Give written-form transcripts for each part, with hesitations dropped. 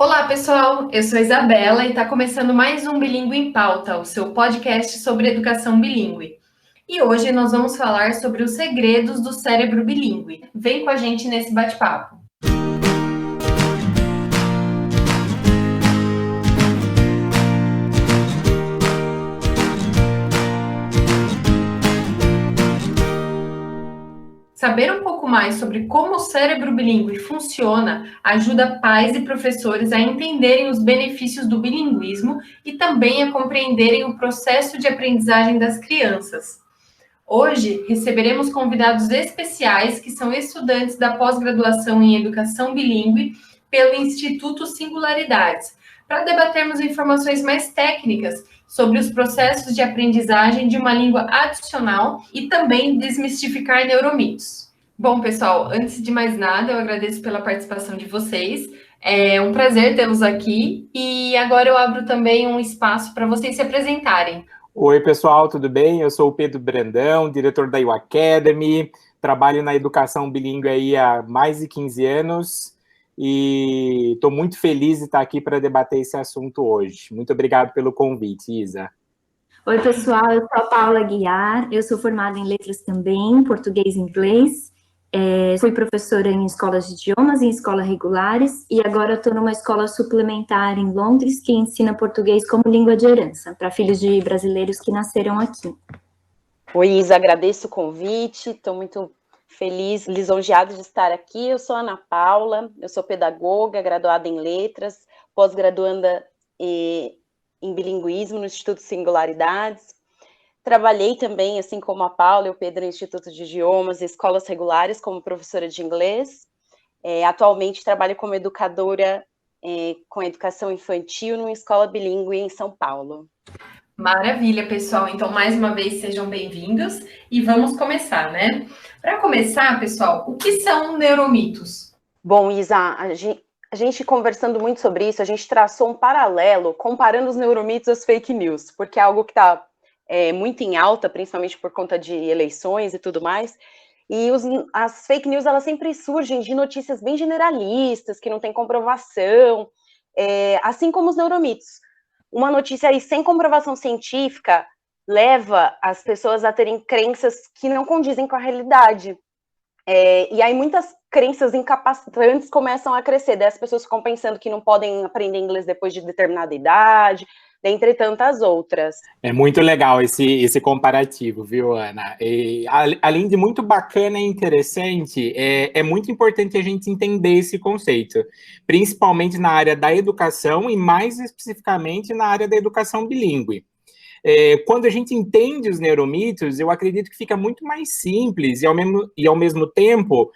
Olá, pessoal! Eu sou a Isabela e está começando mais um Bilíngue em Pauta, o seu podcast sobre educação bilíngue. E hoje nós vamos falar sobre os segredos do cérebro bilíngue. Vem com a gente nesse bate-papo. Saber um pouco mais sobre como o cérebro bilíngue funciona ajuda pais e professores a entenderem os benefícios do bilinguismo e também a compreenderem o processo de aprendizagem das crianças. Hoje, receberemos convidados especiais que são estudantes da pós-graduação em Educação Bilíngue pelo Instituto Singularidades, para debatermos informações mais técnicas sobre os processos de aprendizagem de uma língua adicional e também desmistificar neuromitos. Bom, pessoal, antes de mais nada, eu agradeço pela participação de vocês. É um prazer tê-los aqui e agora eu abro também um espaço para vocês se apresentarem. Oi, pessoal, tudo bem? Eu sou o Pedro Brandão, diretor da U Academy, trabalho na educação bilíngue aí há mais de 15 anos e estou muito feliz de estar aqui para debater esse assunto hoje. Muito obrigado pelo convite, Isa. Oi, pessoal, eu sou a Paula Guiar, eu sou formada em letras também, português e inglês. Fui professora em escolas de idiomas e em escolas regulares, e agora estou numa escola suplementar em Londres que ensina português como língua de herança para filhos de brasileiros que nasceram aqui. Oi, Isa, agradeço o convite, estou muito feliz, lisonjeada de estar aqui. Eu sou Ana Paula, eu sou pedagoga, graduada em letras, pós-graduanda em bilinguismo no Instituto Singularidades. Trabalhei também, assim como a Paula e o Pedro, no Instituto de Idiomas e escolas regulares como professora de inglês. Atualmente trabalho como educadora com educação infantil numa escola bilíngue em São Paulo. Maravilha, pessoal. Então, mais uma vez, sejam bem-vindos e vamos começar, né? Para começar, pessoal, o que são neuromitos? Bom, Isa, a gente conversando muito sobre isso, a gente traçou um paralelo comparando os neuromitos às fake news, porque é algo que está muito em alta, principalmente por conta de eleições e tudo mais. E as fake news, elas sempre surgem de notícias bem generalistas, que não tem comprovação, assim como os neuromitos. Uma notícia aí sem comprovação científica leva as pessoas a terem crenças que não condizem com a realidade. E aí muitas crenças incapacitantes começam a crescer, daí as pessoas ficam pensando que não podem aprender inglês depois de determinada idade, dentre tantas outras. É muito legal esse comparativo, viu, Ana? E, além de muito bacana e interessante, é muito importante a gente entender esse conceito, principalmente na área da educação e mais especificamente na área da educação bilíngue. Quando a gente entende os neuromitos, eu acredito que fica muito mais simples e ao mesmo tempo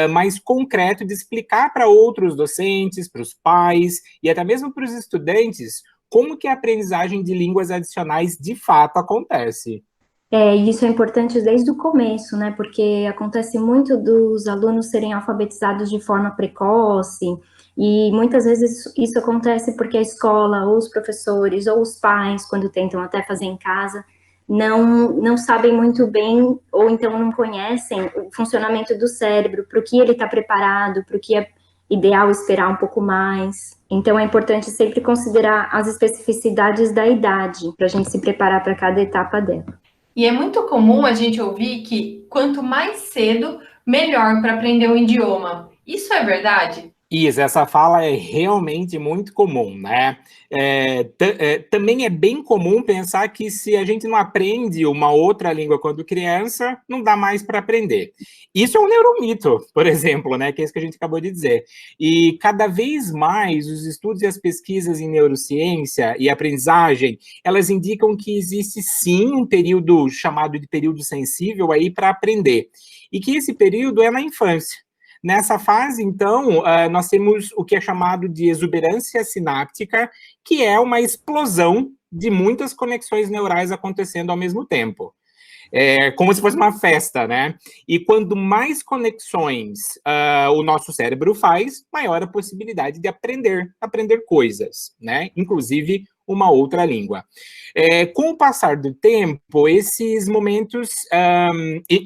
mais concreto de explicar para outros docentes, para os pais e até mesmo para os estudantes como que a aprendizagem de línguas adicionais de fato acontece. E isso é importante desde o começo, né? Porque acontece muito dos alunos serem alfabetizados de forma precoce, e muitas vezes isso acontece porque a escola, ou os professores, ou os pais, quando tentam até fazer em casa, não sabem muito bem, ou então não conhecem o funcionamento do cérebro, para o que ele está preparado, para o que é ideal esperar um pouco mais. Então é importante sempre considerar as especificidades da idade, para a gente se preparar para cada etapa dela. E é muito comum a gente ouvir que quanto mais cedo, melhor para aprender um idioma. Isso é verdade? Isa, essa fala é realmente muito comum, né? Também é bem comum pensar que se a gente não aprende uma outra língua quando criança, não dá mais para aprender. Isso é um neuromito, por exemplo, né? Que é isso que a gente acabou de dizer. E cada vez mais os estudos e as pesquisas em neurociência e aprendizagem, elas indicam que existe sim um período chamado de período sensível aí para aprender. E que esse período é na infância. Nessa fase, então, nós temos o que é chamado de exuberância sináptica, que é uma explosão de muitas conexões neurais acontecendo ao mesmo tempo. Como se fosse uma festa, né? E quanto mais conexões o nosso cérebro faz, maior a possibilidade de aprender coisas, né? Inclusive uma outra língua. Com o passar do tempo, esses momentos,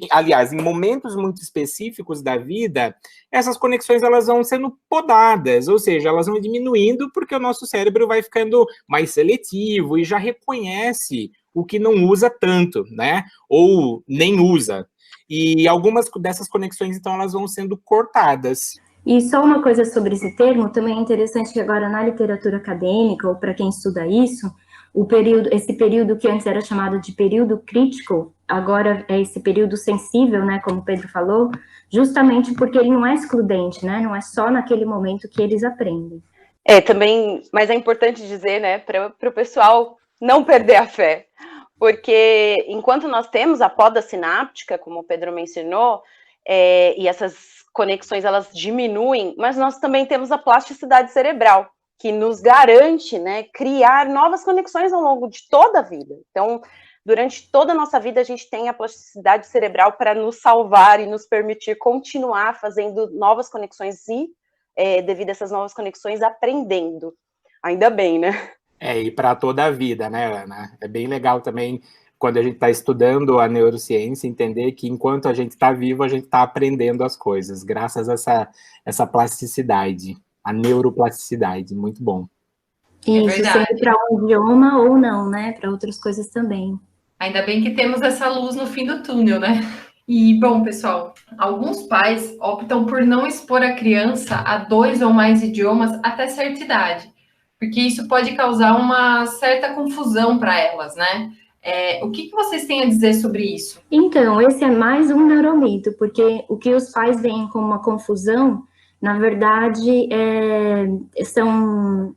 aliás, em momentos muito específicos da vida, essas conexões elas vão sendo podadas, ou seja, elas vão diminuindo porque o nosso cérebro vai ficando mais seletivo e já reconhece o que não usa tanto, né? Ou nem usa. E algumas dessas conexões, então, elas vão sendo cortadas. E só uma coisa sobre esse termo, também é interessante que agora na literatura acadêmica, ou para quem estuda isso, esse período que antes era chamado de período crítico, agora é esse período sensível, né, como o Pedro falou, justamente porque ele não é excludente, né, não é só naquele momento que eles aprendem. Também, mas é importante dizer, né, para o pessoal não perder a fé, porque enquanto nós temos a poda sináptica, como o Pedro mencionou, e essas conexões elas diminuem, mas nós também temos a plasticidade cerebral, que nos garante, né, criar novas conexões ao longo de toda a vida. Então, durante toda a nossa vida, a gente tem a plasticidade cerebral para nos salvar e nos permitir continuar fazendo novas conexões e, devido a essas novas conexões, aprendendo. Ainda bem, né? E para toda a vida, né, Ana? É bem legal também, quando a gente está estudando a neurociência, entender que enquanto a gente está vivo, a gente está aprendendo as coisas, graças a essa plasticidade, a neuroplasticidade, muito bom. Isso, sempre para um idioma ou não, né, para outras coisas também. Ainda bem que temos essa luz no fim do túnel, né? E, bom, pessoal, alguns pais optam por não expor a criança a 2 ou mais idiomas até certa idade, porque isso pode causar uma certa confusão para elas, né? O que vocês têm a dizer sobre isso? Então, esse é mais um neuromito, porque o que os pais veem como uma confusão, na verdade, são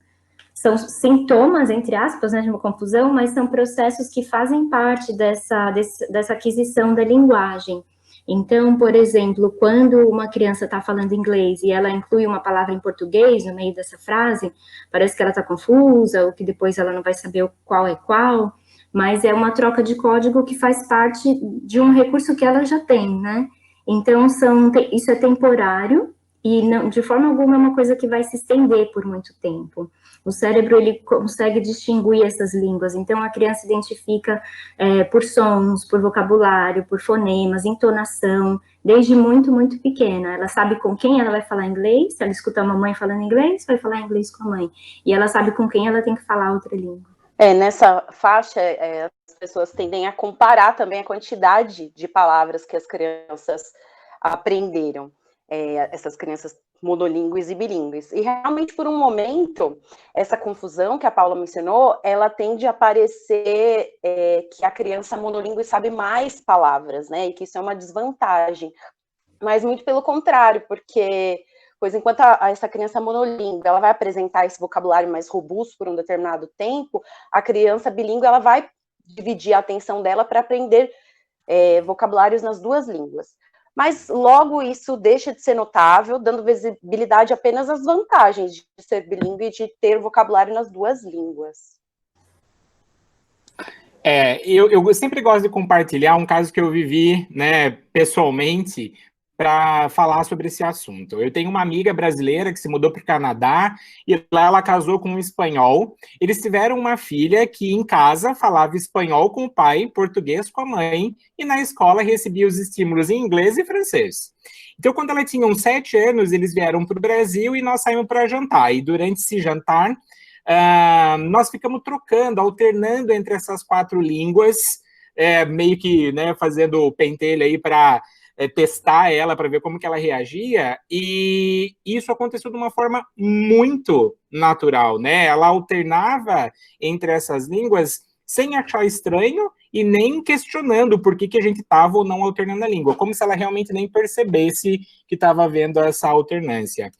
sintomas, entre aspas, né, de uma confusão, mas são processos que fazem parte dessa aquisição da linguagem. Então, por exemplo, quando uma criança está falando inglês e ela inclui uma palavra em português no meio dessa frase, parece que ela está confusa, ou que depois ela não vai saber qual é qual, mas é uma troca de código que faz parte de um recurso que ela já tem, né? Então, isso é temporário e não, de forma alguma é uma coisa que vai se estender por muito tempo. O cérebro, ele consegue distinguir essas línguas, então a criança identifica por sons, por vocabulário, por fonemas, entonação, desde muito, muito pequena. Ela sabe com quem ela vai falar inglês, se ela escutar uma mãe falando inglês, vai falar inglês com a mãe. E ela sabe com quem ela tem que falar outra língua. Nessa faixa, as pessoas tendem a comparar também a quantidade de palavras que as crianças aprenderam, essas crianças monolíngues e bilíngues. E realmente, por um momento, essa confusão que a Paula mencionou, ela tende a parecer que a criança monolíngue sabe mais palavras, né? E que isso é uma desvantagem. Mas muito pelo contrário, porque... Pois enquanto essa criança monolíngue, ela vai apresentar esse vocabulário mais robusto por um determinado tempo, a criança bilíngue, ela vai dividir a atenção dela para aprender vocabulários nas duas línguas. Mas logo isso deixa de ser notável, dando visibilidade apenas às vantagens de ser bilíngue e de ter vocabulário nas duas línguas. Eu sempre gosto de compartilhar um caso que eu vivi, né, pessoalmente, para falar sobre esse assunto. Eu tenho uma amiga brasileira que se mudou para o Canadá e lá ela casou com um espanhol. Eles tiveram uma filha que em casa falava espanhol com o pai, português com a mãe e na escola recebia os estímulos em inglês e francês. Então, quando ela tinha uns 7 anos, eles vieram para o Brasil e nós saímos para jantar. E durante esse jantar, nós ficamos trocando, alternando entre essas 4 línguas, meio que, né, fazendo o pentelho aí para testar ela para ver como que ela reagia, e isso aconteceu de uma forma muito natural, né? Ela alternava entre essas línguas sem achar estranho e nem questionando por que a gente estava ou não alternando a língua, como se ela realmente nem percebesse que estava havendo essa alternância.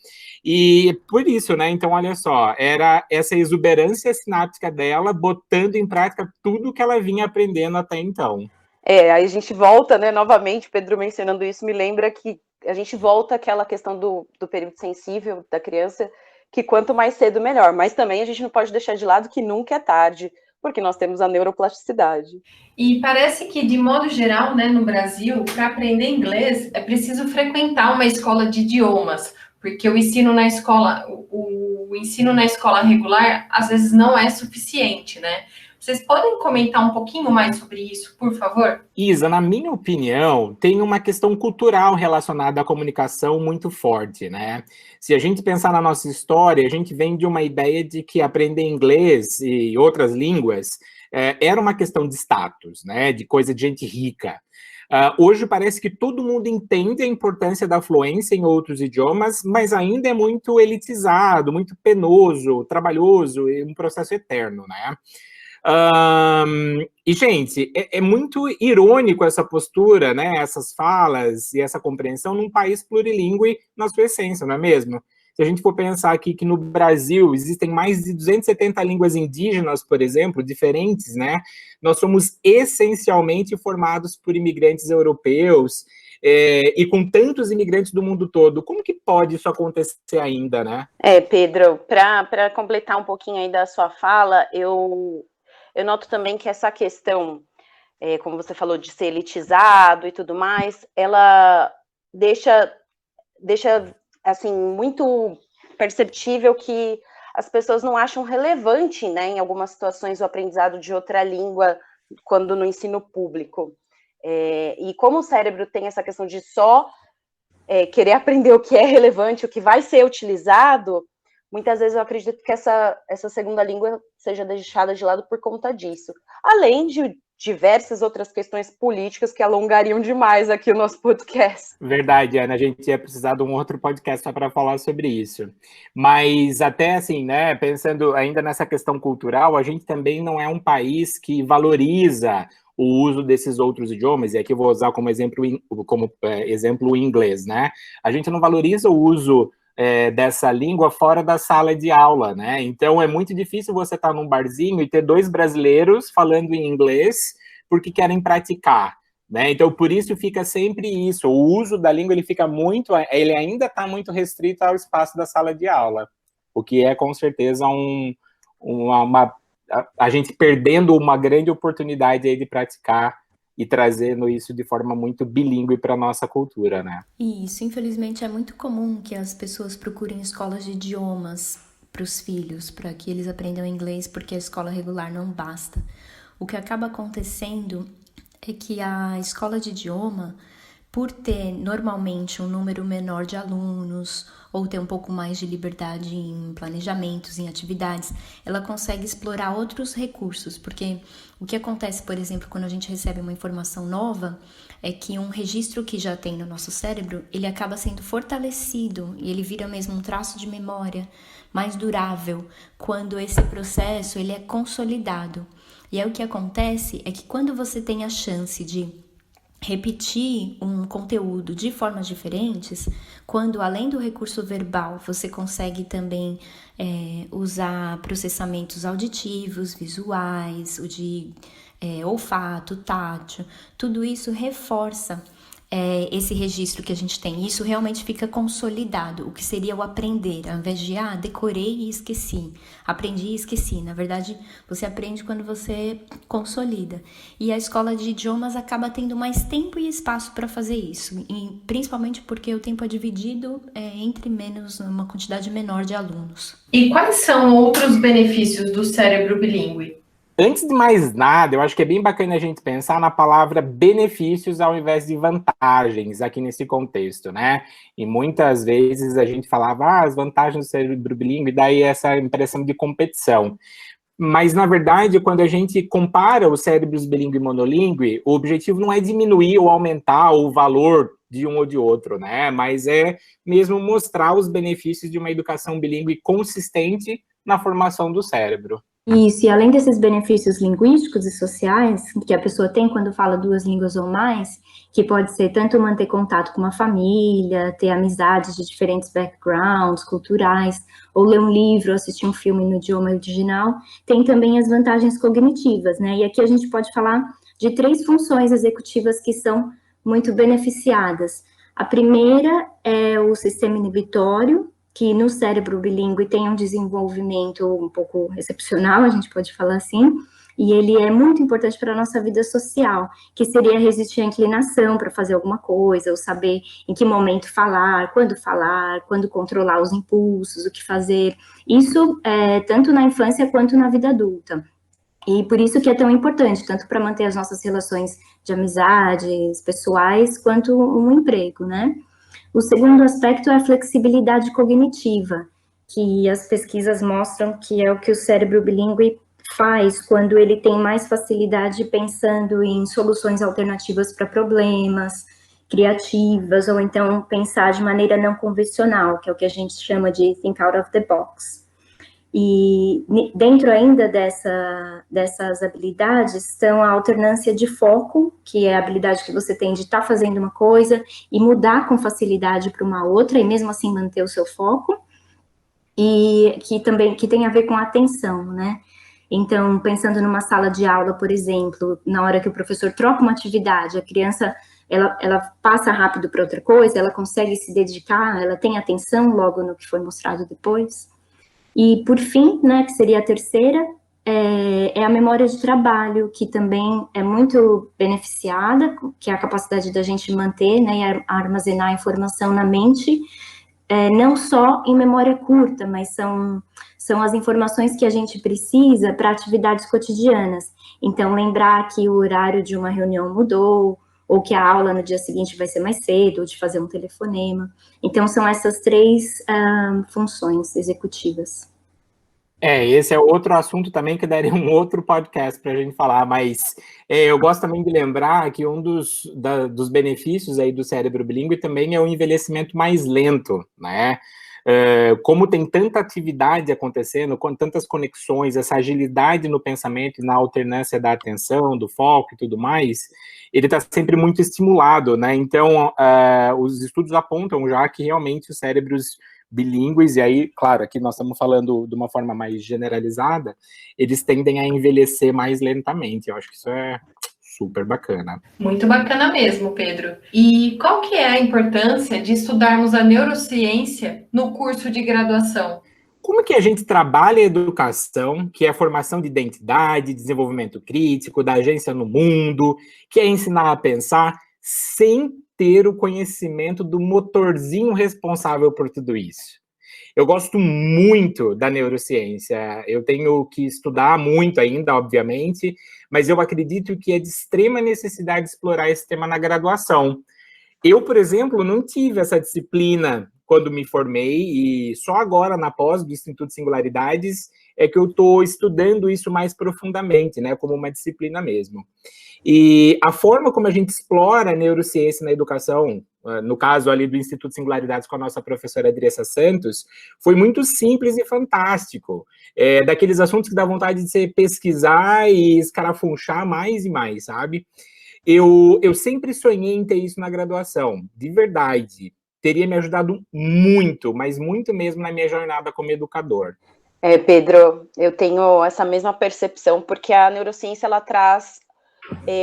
E por isso, né? Então, olha só, era essa exuberância sináptica dela botando em prática tudo que ela vinha aprendendo até então. Aí a gente volta, né, novamente, Pedro mencionando isso, me lembra que a gente volta àquela questão do período sensível da criança, que quanto mais cedo, melhor. Mas também a gente não pode deixar de lado que nunca é tarde, porque nós temos a neuroplasticidade. E parece que, de modo geral, né, no Brasil, para aprender inglês, é preciso frequentar uma escola de idiomas, porque o ensino na escola, o o ensino na escola regular, às vezes, não é suficiente, né? Vocês podem comentar um pouquinho mais sobre isso, por favor? Isa, na minha opinião, tem uma questão cultural relacionada à comunicação muito forte, né? Se a gente pensar na nossa história, a gente vem de uma ideia de que aprender inglês e outras línguas era uma questão de status, né? De coisa de gente rica. Hoje parece que todo mundo entende a importância da fluência em outros idiomas, mas ainda é muito elitizado, muito penoso, trabalhoso e um processo eterno, né? E, gente, é muito irônico essa postura, né, essas falas e essa compreensão num país plurilingüe na sua essência, não é mesmo? Se a gente for pensar aqui que no Brasil existem mais de 270 línguas indígenas, por exemplo, diferentes, né? Nós somos essencialmente formados por imigrantes europeus, e com tantos imigrantes do mundo todo, como que pode isso acontecer ainda, né? Pedro, para completar um pouquinho aí da sua fala, eu noto também que essa questão, como você falou, de ser elitizado e tudo mais, ela deixa assim, muito perceptível que as pessoas não acham relevante, né, em algumas situações, o aprendizado de outra língua quando no ensino público. E como o cérebro tem essa questão de só querer aprender o que é relevante, o que vai ser utilizado, muitas vezes eu acredito que essa segunda língua seja deixada de lado por conta disso. Além de diversas outras questões políticas que alongariam demais aqui o nosso podcast. Verdade, Ana, a gente ia precisar de um outro podcast só para falar sobre isso. Mas até assim, né, pensando ainda nessa questão cultural, a gente também não é um país que valoriza o uso desses outros idiomas, e aqui eu vou usar como exemplo o inglês, né? A gente não valoriza o uso dessa língua fora da sala de aula, né? Então é muito difícil você estar num barzinho e ter dois brasileiros falando em inglês porque querem praticar, né? Então por isso fica sempre isso, o uso da língua ele ainda está muito restrito ao espaço da sala de aula, o que é com certeza a gente perdendo uma grande oportunidade aí de praticar e trazendo isso de forma muito bilíngue para a nossa cultura, né? Isso, infelizmente, é muito comum que as pessoas procurem escolas de idiomas para os filhos, para que eles aprendam inglês, porque a escola regular não basta. O que acaba acontecendo é que a escola de idioma, por ter normalmente um número menor de alunos, ou ter um pouco mais de liberdade em planejamentos, em atividades, ela consegue explorar outros recursos, porque o que acontece, por exemplo, quando a gente recebe uma informação nova, é que um registro que já tem no nosso cérebro, ele acaba sendo fortalecido e ele vira mesmo um traço de memória mais durável quando esse processo ele é consolidado. E aí o que acontece é que quando você tem a chance de repetir um conteúdo de formas diferentes, quando além do recurso verbal você consegue também usar processamentos auditivos, visuais, o de olfato, tátil, tudo isso reforça esse registro que a gente tem. Isso realmente fica consolidado, o que seria o aprender, ao invés de decorei e esqueci, aprendi e esqueci. Na verdade, você aprende quando você consolida. E a escola de idiomas acaba tendo mais tempo e espaço para fazer isso, e principalmente porque o tempo é dividido entre uma quantidade menor de alunos. E quais são outros benefícios do cérebro bilíngue? Antes de mais nada, eu acho que é bem bacana a gente pensar na palavra benefícios ao invés de vantagens aqui nesse contexto, né? E muitas vezes a gente falava as vantagens do cérebro bilíngue, daí essa impressão de competição. Mas, na verdade, quando a gente compara os cérebros bilíngue e monolíngue, o objetivo não é diminuir ou aumentar o valor de um ou de outro, né? Mas é mesmo mostrar os benefícios de uma educação bilíngue consistente na formação do cérebro. Isso, e além desses benefícios linguísticos e sociais que a pessoa tem quando fala duas línguas ou mais, que pode ser tanto manter contato com uma família, ter amizades de diferentes backgrounds culturais, ou ler um livro, assistir um filme no idioma original, tem também as vantagens cognitivas, né? E aqui a gente pode falar de 3 funções executivas que são muito beneficiadas. A primeira é o sistema inibitório, que no cérebro bilíngue tem um desenvolvimento um pouco excepcional, a gente pode falar assim, e ele é muito importante para a nossa vida social, que seria resistir à inclinação para fazer alguma coisa, ou saber em que momento falar, quando controlar os impulsos, o que fazer. Isso tanto na infância quanto na vida adulta. E por isso que é tão importante, tanto para manter as nossas relações de amizades pessoais, quanto um emprego, né? O segundo aspecto é a flexibilidade cognitiva, que as pesquisas mostram que é o que o cérebro bilíngue faz quando ele tem mais facilidade pensando em soluções alternativas para problemas, criativas, ou então pensar de maneira não convencional, que é o que a gente chama de think out of the box. E dentro ainda dessas habilidades estão a alternância de foco, que é a habilidade que você tem de estar fazendo uma coisa e mudar com facilidade para uma outra, e mesmo assim manter o seu foco, e que tem a ver com a atenção, né? Então, pensando numa sala de aula, por exemplo, na hora que o professor troca uma atividade, a criança, ela passa rápido para outra coisa, ela consegue se dedicar, ela tem atenção logo no que foi mostrado depois. E, por fim, né, que seria a terceira, é a memória de trabalho, que também é muito beneficiada, que é a capacidade da gente manter, né, e armazenar informação na mente, não só em memória curta, mas são as informações que a gente precisa para atividades cotidianas. Então, lembrar que o horário de uma reunião mudou, ou que a aula no dia seguinte vai ser mais cedo, ou de fazer um telefonema. Então, são essas três funções executivas. Esse é outro assunto também que daria um outro podcast para a gente falar, mas eu gosto também de lembrar que um dos benefícios aí do cérebro bilíngue também é o envelhecimento mais lento, né? Como tem tanta atividade acontecendo, com tantas conexões, essa agilidade no pensamento e na alternância da atenção, do foco e tudo mais, ele está sempre muito estimulado, né? Então, os estudos apontam já que realmente os cérebros bilíngues, e aí, claro, aqui nós estamos falando de uma forma mais generalizada, eles tendem a envelhecer mais lentamente. Eu acho que isso é super bacana. Muito bacana mesmo, Pedro. E qual que é a importância de estudarmos a neurociência no curso de graduação? Como que a gente trabalha a educação, que é a formação de identidade, desenvolvimento crítico, da agência no mundo, que é ensinar a pensar, sem ter o conhecimento do motorzinho responsável por tudo isso? Eu gosto muito da neurociência, eu tenho que estudar muito ainda, obviamente, mas eu acredito que é de extrema necessidade explorar esse tema na graduação. Eu, por exemplo, não tive essa disciplina quando me formei, e só agora, na pós do Instituto Singularidades, é que eu estou estudando isso mais profundamente, né, como uma disciplina mesmo. E a forma como a gente explora a neurociência na educação, no caso ali do Instituto Singularidades com a nossa professora Adriessa Santos, foi muito simples e fantástico. Daqueles assuntos que dá vontade de você pesquisar e escarafunchar mais e mais, sabe? Eu sempre sonhei em ter isso na graduação, de verdade. Teria me ajudado muito, mas muito mesmo na minha jornada como educador. Pedro, eu tenho essa mesma percepção, porque a neurociência, ela traz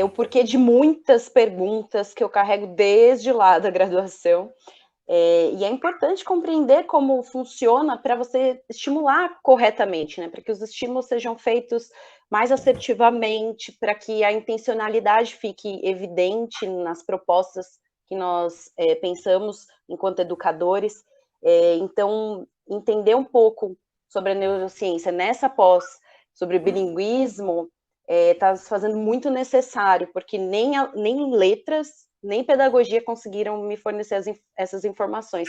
o porquê de muitas perguntas que eu carrego desde lá da graduação, e é importante compreender como funciona para você estimular corretamente, né, para que os estímulos sejam feitos mais assertivamente, para que a intencionalidade fique evidente nas propostas que nós pensamos enquanto educadores. Então, entender um pouco sobre a neurociência nessa pós, sobre o bilinguismo, está se fazendo muito necessário, porque nem letras, nem pedagogia conseguiram me fornecer essas informações.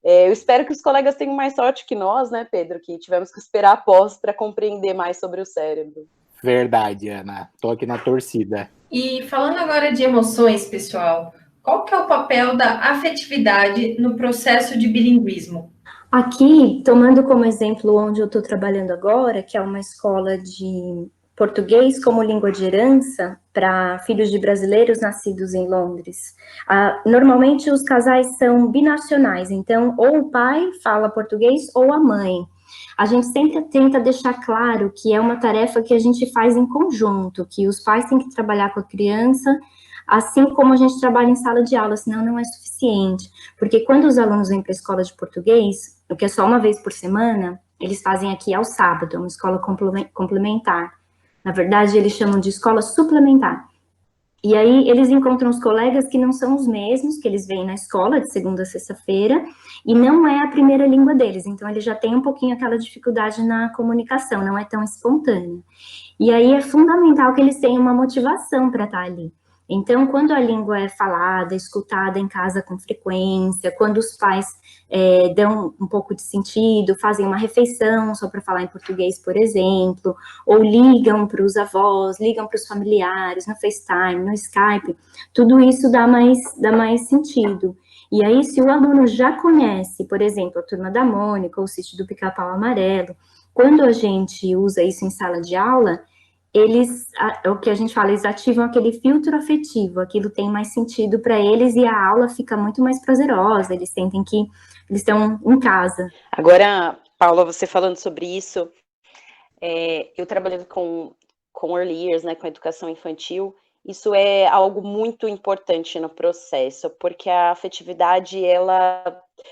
Eu espero que os colegas tenham mais sorte que nós, né, Pedro, que tivemos que esperar a pós para compreender mais sobre o cérebro. Verdade, Ana. Estou aqui na torcida. E falando agora de emoções, pessoal, qual que é o papel da afetividade no processo de bilinguismo? Aqui, tomando como exemplo onde eu estou trabalhando agora, que é uma escola de português como língua de herança para filhos de brasileiros nascidos em Londres. Normalmente os casais são binacionais, então ou o pai fala português ou a mãe. A gente sempre tenta deixar claro que é uma tarefa que a gente faz em conjunto, que os pais têm que trabalhar com a criança, assim como a gente trabalha em sala de aula, senão não é suficiente. Porque quando os alunos vêm para a escola de português, o que é só uma vez por semana, eles fazem aqui ao sábado, uma escola complementar. Na verdade, eles chamam de escola suplementar. E aí eles encontram os colegas que não são os mesmos, que eles vêm na escola de segunda a sexta-feira, e não é a primeira língua deles, então eles já têm um pouquinho aquela dificuldade na comunicação, não é tão espontânea. E aí é fundamental que eles tenham uma motivação para estar ali. Então, quando a língua é falada, escutada em casa com frequência, quando os pais dão um pouco de sentido, fazem uma refeição só para falar em português, por exemplo, ou ligam para os avós, ligam para os familiares, no FaceTime, no Skype, tudo isso dá mais sentido. E aí, se o aluno já conhece, por exemplo, a Turma da Mônica, ou o Sítio do Pica-Pau Amarelo, quando a gente usa isso em sala de aula, eles, o que a gente fala, eles ativam aquele filtro afetivo, aquilo tem mais sentido para eles e a aula fica muito mais prazerosa, eles sentem que eles estão em casa. Agora, Paula, você falando sobre isso, eu trabalhando com early years, né, com educação infantil, isso é algo muito importante no processo, porque a afetividade, ela,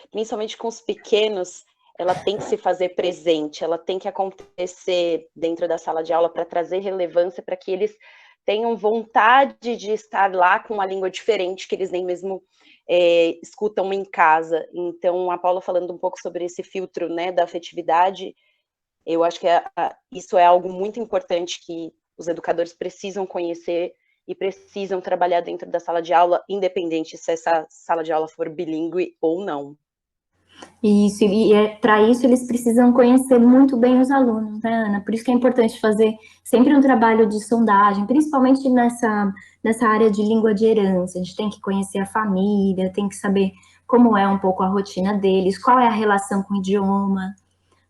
principalmente com os pequenos, ela tem que se fazer presente, ela tem que acontecer dentro da sala de aula para trazer relevância, para que eles tenham vontade de estar lá com uma língua diferente que eles nem mesmo escutam em casa. Então, a Paula falando um pouco sobre esse filtro, né, da afetividade, eu acho que isso é algo muito importante que os educadores precisam conhecer e precisam trabalhar dentro da sala de aula, independente se essa sala de aula for bilíngue ou não. Isso, e para isso eles precisam conhecer muito bem os alunos, né, Ana? Por isso que é importante fazer sempre um trabalho de sondagem, principalmente nessa área de língua de herança. A gente tem que conhecer a família, tem que saber como é um pouco a rotina deles, qual é a relação com o idioma.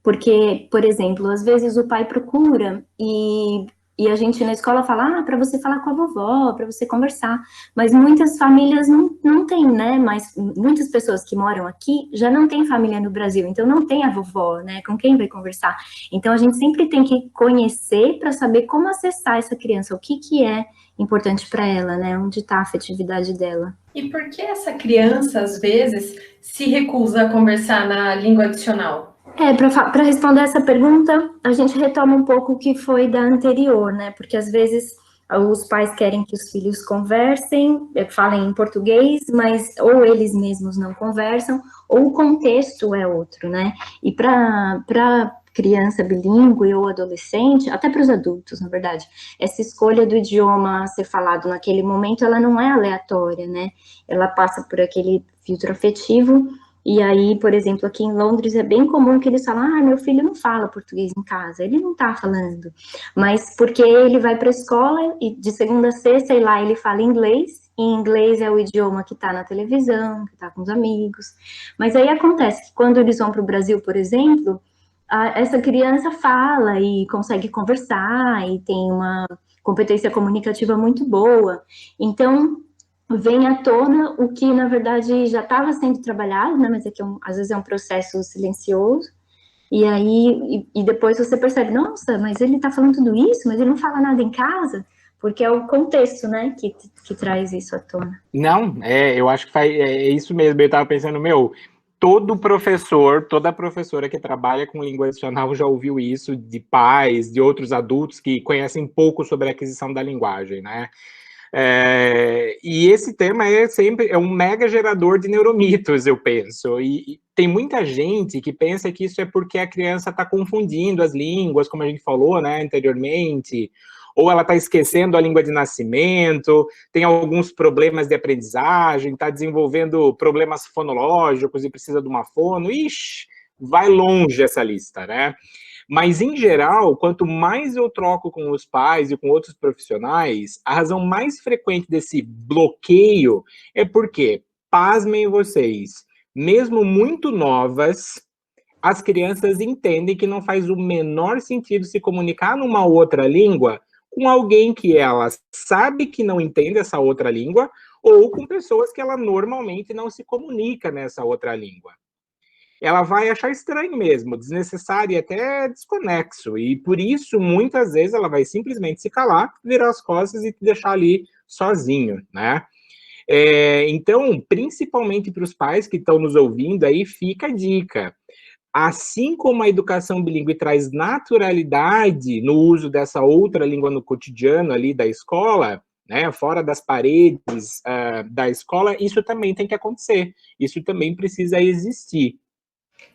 Porque, por exemplo, às vezes o pai procura e a gente na escola fala, para você falar com a vovó, para você conversar. Mas muitas famílias não têm, né? Mas muitas pessoas que moram aqui já não têm família no Brasil, então não tem a vovó, né? Com quem vai conversar? Então a gente sempre tem que conhecer para saber como acessar essa criança, o que é importante para ela, né? Onde está a afetividade dela. E por que essa criança, às vezes, se recusa a conversar na língua adicional? Para responder essa pergunta, a gente retoma um pouco o que foi da anterior, né? Porque às vezes os pais querem que os filhos conversem, falem em português, mas ou eles mesmos não conversam, ou o contexto é outro, né? E para criança bilíngue ou adolescente, até para os adultos, na verdade, essa escolha do idioma a ser falado naquele momento, ela não é aleatória, né? Ela passa por aquele filtro afetivo. E aí, por exemplo, aqui em Londres é bem comum que eles falam, meu filho não fala português em casa, ele não tá falando. Mas porque ele vai para a escola e de segunda a sexta, sei lá, ele fala inglês, e inglês é o idioma que tá na televisão, que tá com os amigos. Mas aí acontece que quando eles vão para o Brasil, por exemplo, essa criança fala e consegue conversar e tem uma competência comunicativa muito boa. Então, vem à tona o que, na verdade, já estava sendo trabalhado, né, mas é que às vezes é um processo silencioso, e aí, e depois você percebe, nossa, mas ele está falando tudo isso, mas ele não fala nada em casa, porque é o contexto, né, que traz isso à tona. Não, eu acho que é isso mesmo, eu estava pensando, todo professor, toda professora que trabalha com língua adicional já ouviu isso de pais, de outros adultos que conhecem pouco sobre a aquisição da linguagem, né? E esse tema é um mega gerador de neuromitos, eu penso, e tem muita gente que pensa que isso é porque a criança está confundindo as línguas, como a gente falou, né, anteriormente, ou ela está esquecendo a língua de nascimento, tem alguns problemas de aprendizagem, está desenvolvendo problemas fonológicos e precisa de uma fono, vai longe essa lista, né? Mas, em geral, quanto mais eu troco com os pais e com outros profissionais, a razão mais frequente desse bloqueio é porque, pasmem vocês, mesmo muito novas, as crianças entendem que não faz o menor sentido se comunicar numa outra língua com alguém que ela sabe que não entende essa outra língua ou com pessoas que ela normalmente não se comunica nessa outra língua. Ela vai achar estranho mesmo, desnecessário e até desconexo. E por isso, muitas vezes, ela vai simplesmente se calar, virar as costas e te deixar ali sozinho, né? Então, principalmente para os pais que estão nos ouvindo, aí fica a dica. assim como a educação bilíngue traz naturalidade no uso dessa outra língua no cotidiano ali da escola, né, fora das paredes da escola, isso também tem que acontecer, isso também precisa existir.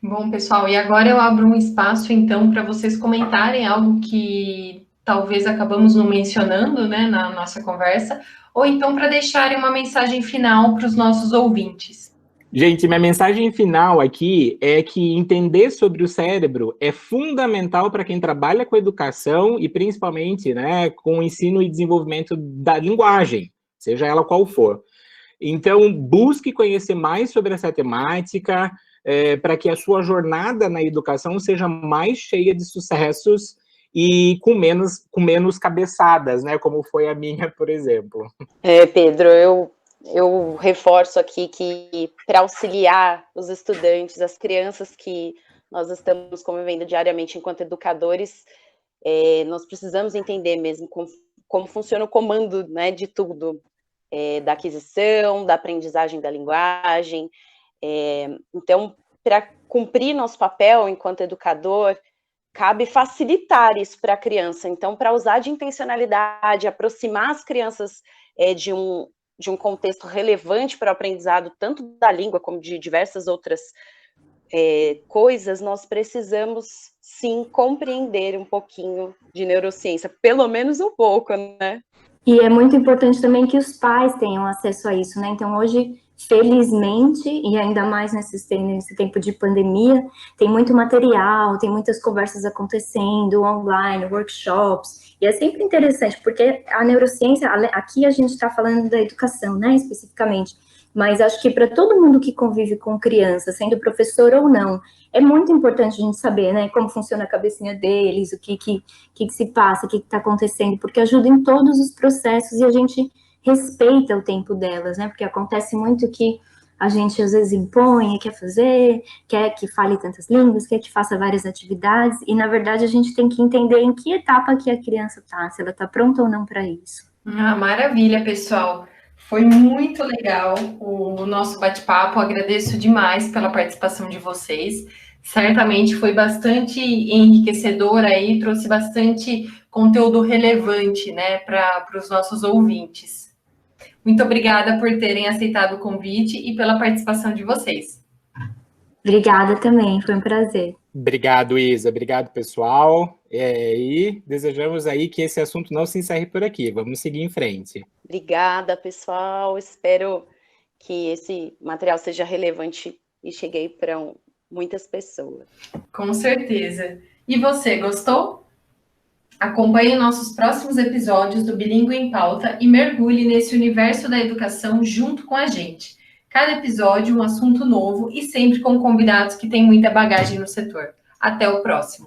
Bom, pessoal, e agora eu abro um espaço, então, para vocês comentarem algo que talvez acabamos não mencionando, né, na nossa conversa, ou então para deixarem uma mensagem final para os nossos ouvintes. Gente, minha mensagem final aqui é que entender sobre o cérebro é fundamental para quem trabalha com educação e principalmente, né, com o ensino e desenvolvimento da linguagem, seja ela qual for. Então, busque conhecer mais sobre essa temática, para que a sua jornada na educação seja mais cheia de sucessos e com menos cabeçadas, né, como foi a minha, por exemplo. Pedro, eu reforço aqui que para auxiliar os estudantes, as crianças que nós estamos convivendo diariamente enquanto educadores, nós precisamos entender mesmo como funciona o comando, né, de tudo, da aquisição, da aprendizagem da linguagem. Então, para cumprir nosso papel enquanto educador, cabe facilitar isso para a criança. Então, para usar de intencionalidade, aproximar as crianças de um contexto relevante para o aprendizado, tanto da língua como de diversas outras coisas, nós precisamos, sim, compreender um pouquinho de neurociência, pelo menos um pouco, né? E é muito importante também que os pais tenham acesso a isso, né? Então, hoje, felizmente, e ainda mais nesse tempo de pandemia, tem muito material, tem muitas conversas acontecendo online, workshops, e é sempre interessante, porque a neurociência, aqui a gente está falando da educação, né, especificamente, mas acho que para todo mundo que convive com criança, sendo professor ou não, é muito importante a gente saber, né, como funciona a cabecinha deles, o que se passa, o que está acontecendo, porque ajuda em todos os processos e a gente respeita o tempo delas, né, porque acontece muito que a gente às vezes impõe, quer fazer, quer que fale tantas línguas, quer que faça várias atividades, e na verdade a gente tem que entender em que etapa que a criança está, se ela está pronta ou não para isso. Maravilha, pessoal. Foi muito legal o nosso bate-papo, agradeço demais pela participação de vocês. Certamente foi bastante enriquecedor aí, trouxe bastante conteúdo relevante, né, para os nossos ouvintes. Muito obrigada por terem aceitado o convite e pela participação de vocês. Obrigada também, foi um prazer. Obrigado, Isa. Obrigado, pessoal. E desejamos aí que esse assunto não se encerre por aqui. Vamos seguir em frente. Obrigada, pessoal. Espero que esse material seja relevante e chegue para muitas pessoas. Com certeza. E você, gostou? Acompanhe nossos próximos episódios do Bilíngue em Pauta e mergulhe nesse universo da educação junto com a gente. Cada episódio um assunto novo e sempre com convidados que têm muita bagagem no setor. Até o próximo.